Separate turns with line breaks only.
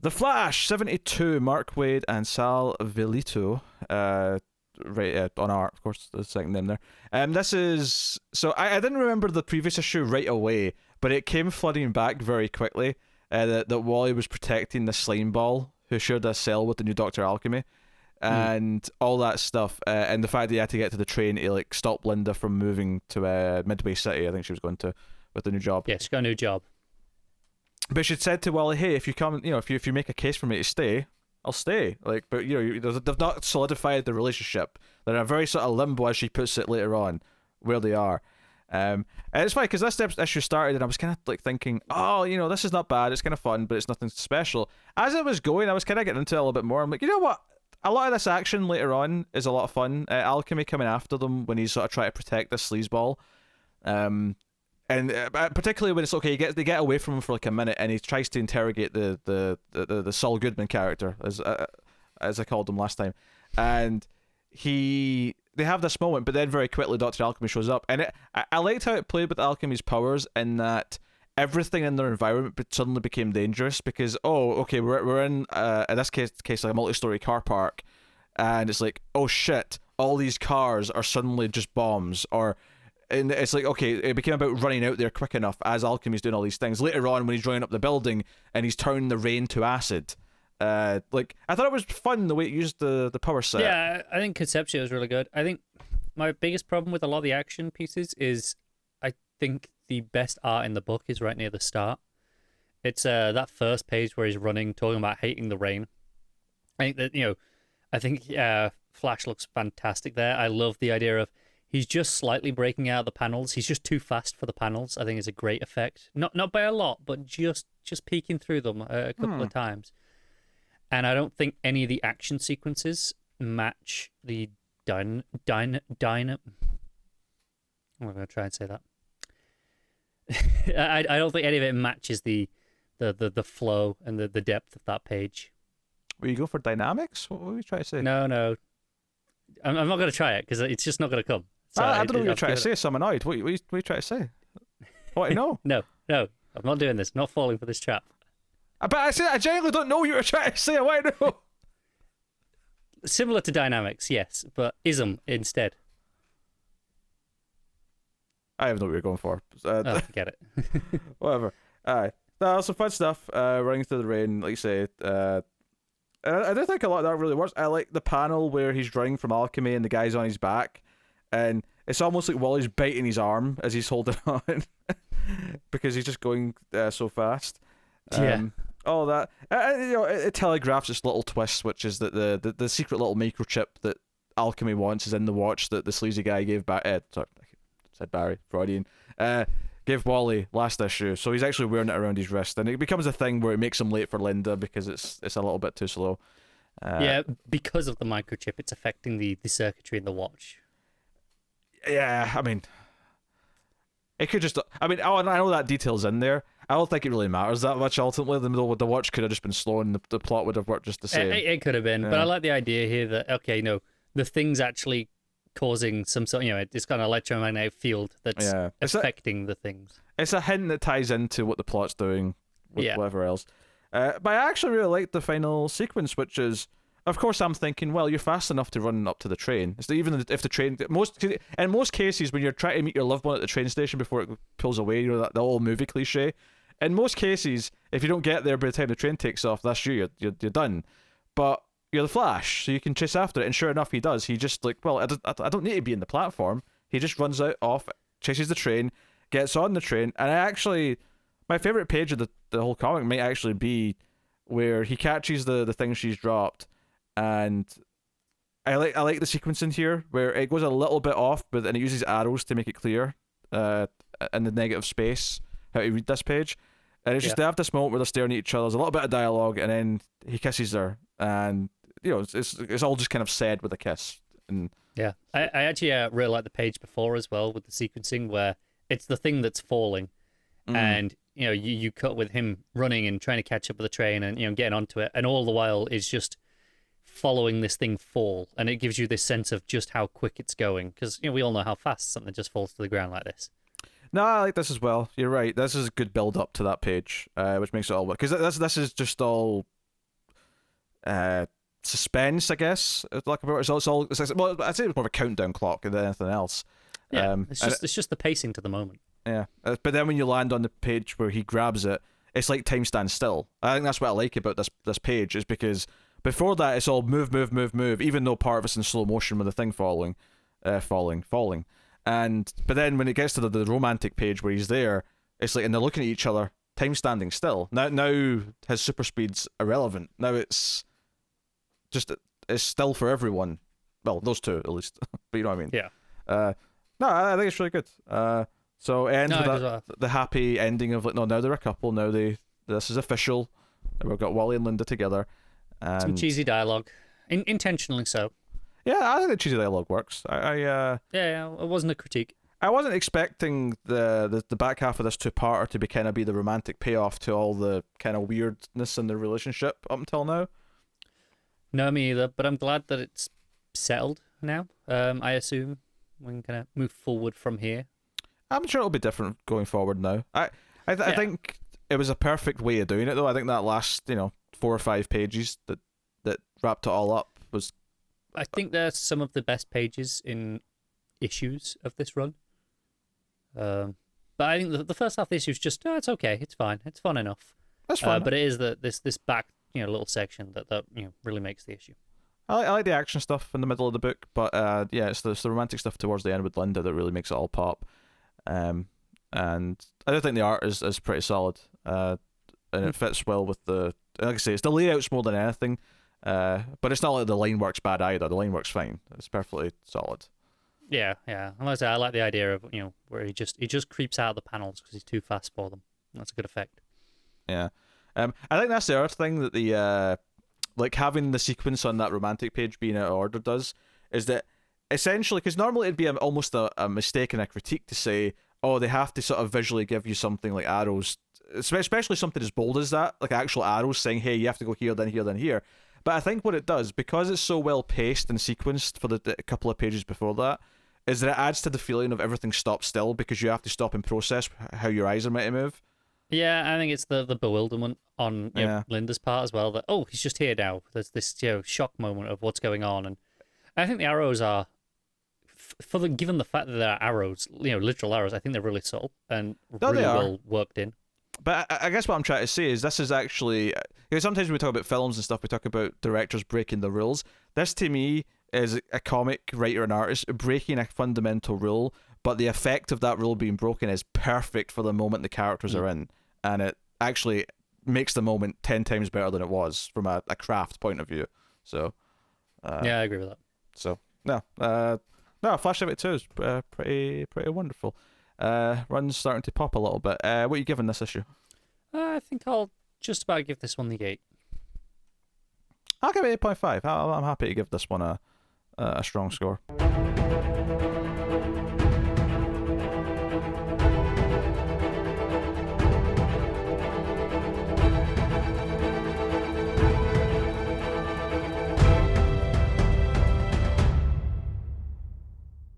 The Flash 72, Mark Waid and Sal Velito. On art, of course, the second name there. This is so I didn't remember the previous issue right away, but it came flooding back very quickly. That Wally was protecting the slime ball who shared a cell with the new Doctor Alchemy, and all that stuff, and the fact that he had to get to the train to like stop Linda from moving to Midway City. I think she was going to with the new job.
Yeah, she's got a new job.
But she'd said to Wally, "Hey, if you come, if you make a case for me to stay, I'll stay." Like, but they've not solidified the relationship. They're in a very sort of limbo, as she puts it later on, where they are. And it's funny because this issue started, and I was kind of like thinking, "Oh, this is not bad. It's kind of fun, but it's nothing special." As it was going, I was kind of getting into it a little bit more. I'm like, you know what? A lot of this action later on is a lot of fun. Alchemy coming after them when he's sort of trying to protect the sleazeball. And particularly when it's okay, they get away from him for like a minute, and he tries to interrogate the Saul Goodman character, as I called him last time, and they have this moment, but then very quickly Dr. Alchemy shows up, and I liked how it played with Alchemy's powers in that everything in their environment suddenly became dangerous because we're in this case like a multi-story car park, and it's like, oh shit, all these cars are suddenly just bombs, and it's like, okay, it became about running out there quick enough as Alchemy's doing all these things. Later on, when he's running up the building and he's turning the rain to acid, I thought it was fun the way it used the power set.
Yeah, I think conceptually it was really good. I think my biggest problem with a lot of the action pieces is I think the best art in the book is right near the start. It's that first page where he's running, talking about hating the rain. I think that, Flash looks fantastic there. I love the idea of he's just slightly breaking out the panels. He's just too fast for the panels. I think it's a great effect. Not by a lot, but just peeking through them a couple of times. And I don't think any of the action sequences match the I'm going to try and say that. I don't think any of it matches the flow and the depth of that page.
Will you go for dynamics? What were you trying to say?
No. I'm not going to try it because it's just not going to come. So
I don't know what you're trying to say, so I'm annoyed. What are you trying to say? What, I know?
No, I'm not doing this. I'm not falling for this trap.
But I genuinely don't know what you're trying to say. I want to know.
Similar to dynamics, yes, but ism instead.
I have no what you're going for.
Forget it.
Whatever. Alright. No, some fun stuff. Running through the rain, like you say. I don't think a lot of that really works. I like the panel where he's running from Alchemy and the guy's on his back, and it's almost like Wally's biting his arm as he's holding on because he's just going so fast. All that. It telegraphs this little twist, which is that the secret little microchip that Alchemy wants is in the watch that the sleazy guy gave back. Sorry, I said Barry, Freudian. Gave Wally last issue, so he's actually wearing it around his wrist, and it becomes a thing where it makes him late for Linda because it's a little bit too slow.
Because of the microchip, it's affecting the circuitry in the watch.
Yeah, I mean, it could just. I know that detail's in there. I don't think it really matters that much ultimately. The watch could have just been slow, and the plot would have worked just the same.
It could have been, but I like the idea here that the thing's actually causing some sort, it's got an electromagnetic field that's affecting the things.
It's a hint that ties into what the plot's doing with whatever else. But I actually really like the final sequence, which is, of course, I'm thinking, well, you're fast enough to run up to the train. It's even if the train, in most cases, when you're trying to meet your loved one at the train station before it pulls away, that the old movie cliche. In most cases, if you don't get there by the time the train takes off, that's you're done. But you're the Flash, so you can chase after it, and sure enough, he does. He just I don't need to be in the platform. He just runs off, chases the train, gets on the train, and my favorite page of the whole comic might actually be where he catches the thing she's dropped, and I like the sequence in here where it goes a little bit off, but then it uses arrows to make it clear, in the negative space how to read this page. And it's just they have this moment where they're staring at each other. There's a little bit of dialogue, and then he kisses her, and it's all just kind of said with a kiss. And
I actually really like the page before as well with the sequencing where it's the thing that's falling, and you cut with him running and trying to catch up with the train and getting onto it, and all the while is just following this thing fall, and it gives you this sense of just how quick it's going because we all know how fast something just falls to the ground like this.
No, I like this as well. You're right. This is a good build up to that page, which makes it all work. Because this is just all suspense, I guess. Like about well, I'd say it's more of a countdown clock than anything else.
Yeah, it's just the pacing to the moment.
Yeah, but then when you land on the page where he grabs it, it's like time stands still. I think that's what I like about this page, is because before that it's all move, move, move, move, even though part of it's in slow motion with the thing falling. And but then when it gets to the romantic page where he's there, it's like, and they're looking at each other, time standing still. Now his super speed's irrelevant. Now it's still for everyone. Well, those two at least. But you know what I mean.
Yeah.
No, I think it's really good. So it ends with the happy ending of like, no, now they're a couple. Now this is official. We've got Wally and Linda together. And
some cheesy dialogue, intentionally so.
Yeah, I think the cheesy dialogue works.
Yeah, it wasn't a critique.
I wasn't expecting the back half of this two-parter to be the romantic payoff to all the kind of weirdness in the relationship up until now.
No, me either. But I'm glad that it's settled now. I assume we can kind of move forward from here.
I'm sure it'll be different going forward now. I think it was a perfect way of doing it, though. I think that last 4 or 5 pages that wrapped it all up was.
I think they're some of the best pages in issues of this run. But I think the first half of the issue is just, it's okay, it's fine, it's fun enough.
That's fun.
But it is this back little section that really makes the issue.
I like the action stuff in the middle of the book, but it's the romantic stuff towards the end with Linda that really makes it all pop. And I do think the art is pretty solid, and it fits well with like I say, it's the layouts more than anything. But it's not like the line work's bad either. The line works fine. It's perfectly solid.
Yeah. Unless I like the idea of where he just creeps out of the panels because he's too fast for them. That's a good effect.
Yeah. I think that's the other thing that the like having the sequence on that romantic page being out of order does, is that essentially, because normally it'd be almost a mistake and a critique to say, oh, they have to sort of visually give you something like arrows, especially something as bold as that, like actual arrows saying, hey, you have to go here, then here, then here. But I think what it does, because it's so well paced and sequenced for the couple of pages before that, is that it adds to the feeling of everything stopped still because you have to stop and process how your eyes are meant to move.
Yeah, I think it's the bewilderment on Linda's part as well, that, oh, he's just here now. There's this shock moment of what's going on. And I think the arrows are, given the fact that they're arrows, literal arrows, I think they're really subtle and really well worked in.
But I guess what I'm trying to say is this is actually, sometimes when we talk about films and stuff, we talk about directors breaking the rules. This to me is a comic writer and artist breaking a fundamental rule, but the effect of that rule being broken is perfect for the moment the characters are in, and it actually makes the moment 10 times better than it was from a craft point of view. So
yeah, I agree with that.
So no, Flash 72 is pretty wonderful. Run's starting to pop a little bit. What are you giving this issue?
I think I'll just about give this one the 8.
I'll give it 8.5. I'm happy to give this one a strong score.